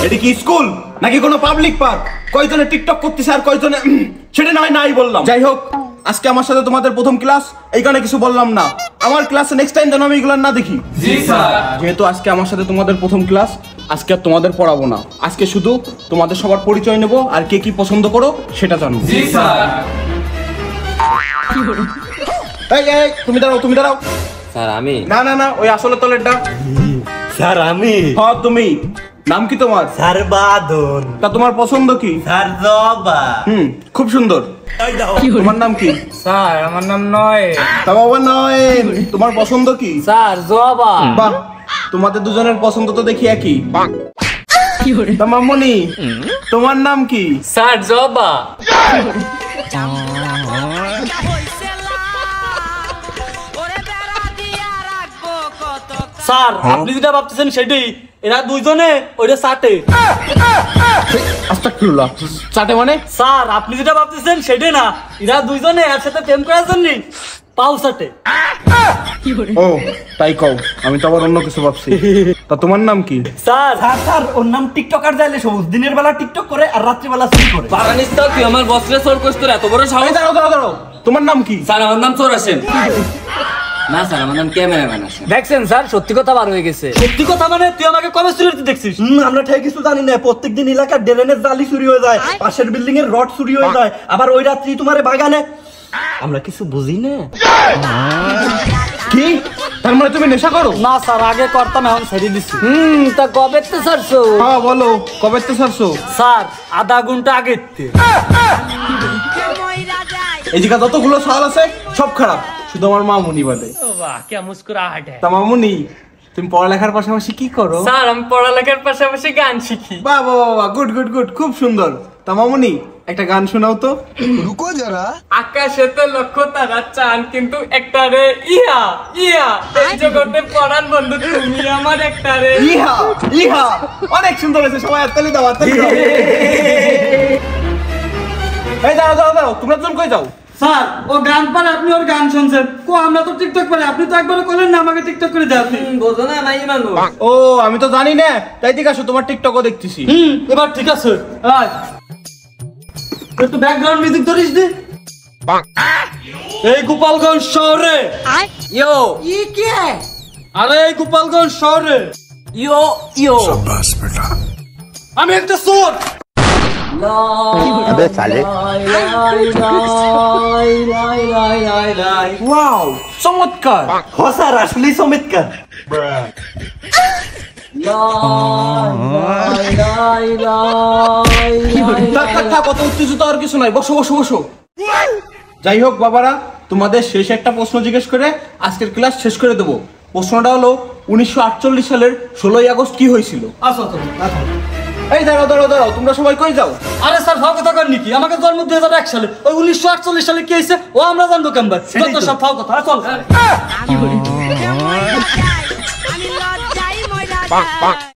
এটা কি স্কুল নাকি কোনো পাবলিক পার্ক? কয়জনে টিকটক করতেছে আর কয়জনে সেটা নাই বললাম। যাই হোক, আজকে আমার সাথে তোমাদের প্রথম ক্লাস, এইখানে কিছু বললাম না। আমার ক্লাসে নেক্সট টাইম যেন আমি এগুলো না দেখি। জি স্যার। যেহেতু আজকে আমার সাথে তোমাদের প্রথম ক্লাস, আজকে আর তোমাদের পড়াবো না। আজকে শুধু তোমাদের সবার পরিচয় নেব আর কে কি পছন্দ করো সেটা জানবো। জি স্যার। এই তুমি দাঁড়াও। স্যার আমি। না ওই আসলে তলেরটা। স্যার আমি। হ্যাঁ তুমি। নাম কি তোমার? স্যার বাদন। তা তোমার পছন্দ কি? স্যার জবা। খুব সুন্দর। তোমার নাম কি? স্যার আমার নাম নয়। তা বাবা নয়ন, তোমার পছন্দ কি? স্যার জবা। বাহ, তোমাদের দুজনের পছন্দ তো দেখি একই। তা মামনি, তোমার নাম কি? স্যার জবা। স্যার আপনি যেটা ভাবতেছেন সেটাই, এরা দুইজনে ওইটা চাটে। আস্তাগফিরুল্লাহ। চাটে মানে? স্যার আপনি যেটা ভাবতেছেন সেটাই না, এরা দুইজনে একসাথে প্রেম করার জন্য পাউ চাটে। ও তাই কও, আমি তো আবার অন্য কিছু ভাবছি। তা তোমার নাম কি? স্যার ওর নাম টিকটকার যাইলে সবুজ, দিনের বেলা টিকটক করে আর রাত্রিবেলা চুরি করে। পারানিস তো তুই আমার বসরে চোর কইছ, তোর এত বড় সাহস? দাঁড়াও, তোমার নাম কি? স্যার আমার নাম চোর আসেন। না স্যার আমার নাম ক্যামেরাম্যান আসেন। দেখছেন স্যার, সত্যি কথা বার হয়ে গেছে। সত্যি কথা মানে তুই আমাকে কবে চুরি করতে দেখছিস? আমরা ঠিক কিছু জানি না। প্রত্যেকদিন এলাকার ড্রেনের জালি চুরি হয়ে যায়, পাশের বিল্ডিং এর রড চুরি হয়ে যায়, আবার ওই রাত্রি তোমার বাগানে। আমরা কিছু বুঝি না। কি তার মানে তুমি নেশা করো? না স্যার, আগে করতাম, এখন ছেড়ে দিচ্ছি। তা কবে তো ছাড়ছো? হ্যাঁ বলো, কবে তো ছাড়ছো? স্যার আধা ঘন্টা আগে। এই জায়গা যতগুলো সাল আছে সব খারাপ, শুধু আমার মামুনি বাদে। বাহ কি মুস্কুরাহট है। তা মামুনি, তুমি পড়ালেখার পাশাপাশি কি করো? স্যার আমি পড়ালেখার পাশাপাশি গান শিখি। বাহ, গুড, খুব সুন্দর। তা মামুনি, একটা গান শোনাও তো। রুকো যারা। আকাশেতে লক্ষ তারা চান, কিন্তু একটা রে ইহা এই জগতে পড়ান বন্ধু তুমি আমার একটা রে ইহা অনেক সুন্দর হয়েছে, সবাই হাততালি দাও। এই দাঁড়াও, তোমরা দুজন কই যাও? স্যার ও গান পারে, আপনি ওর গান শুনছেন। আমরা তো টিকটক পারি, আপনি তো একবার করলেন না আমাকে টিকটক করে দেন। বোঝো না নাই মানুষ। ও আমি তো জানি না, তাই ঠিক আছে, তোমার টিকটকও দেখতেছি। এবার ঠিক আছে, একটু ব্যাকগ্রাউন্ড মিউজিক ধরিস দি। এই গোপালগঞ্জ শহরে আরে এই গোপালগঞ্জ শহরে আমি একটা চোর। अबे साले। ওয়াও, চমৎকার। স্যার আসলেই চমৎকার। কত উত্তেজিত আর কিছু নাই, বসো। যাই হোক বাবারা, তোমাদের শেষ একটা প্রশ্ন জিজ্ঞেস করে আজকের ক্লাস শেষ করে দেবো। প্রশ্নটা হলো 1948 সালের 16ই আগস্ট কি হয়েছিল? এই দাঁড়াও, তোমরা সবাই কই যাও? আরে স্যার ফাও কথা কর নাকি? আমাকে জন্ম 2001 সালে, ওই 1948 সালে কি হয়েছে ও আমরা জানবো কেমন? যত সব ফাও কথা। চল।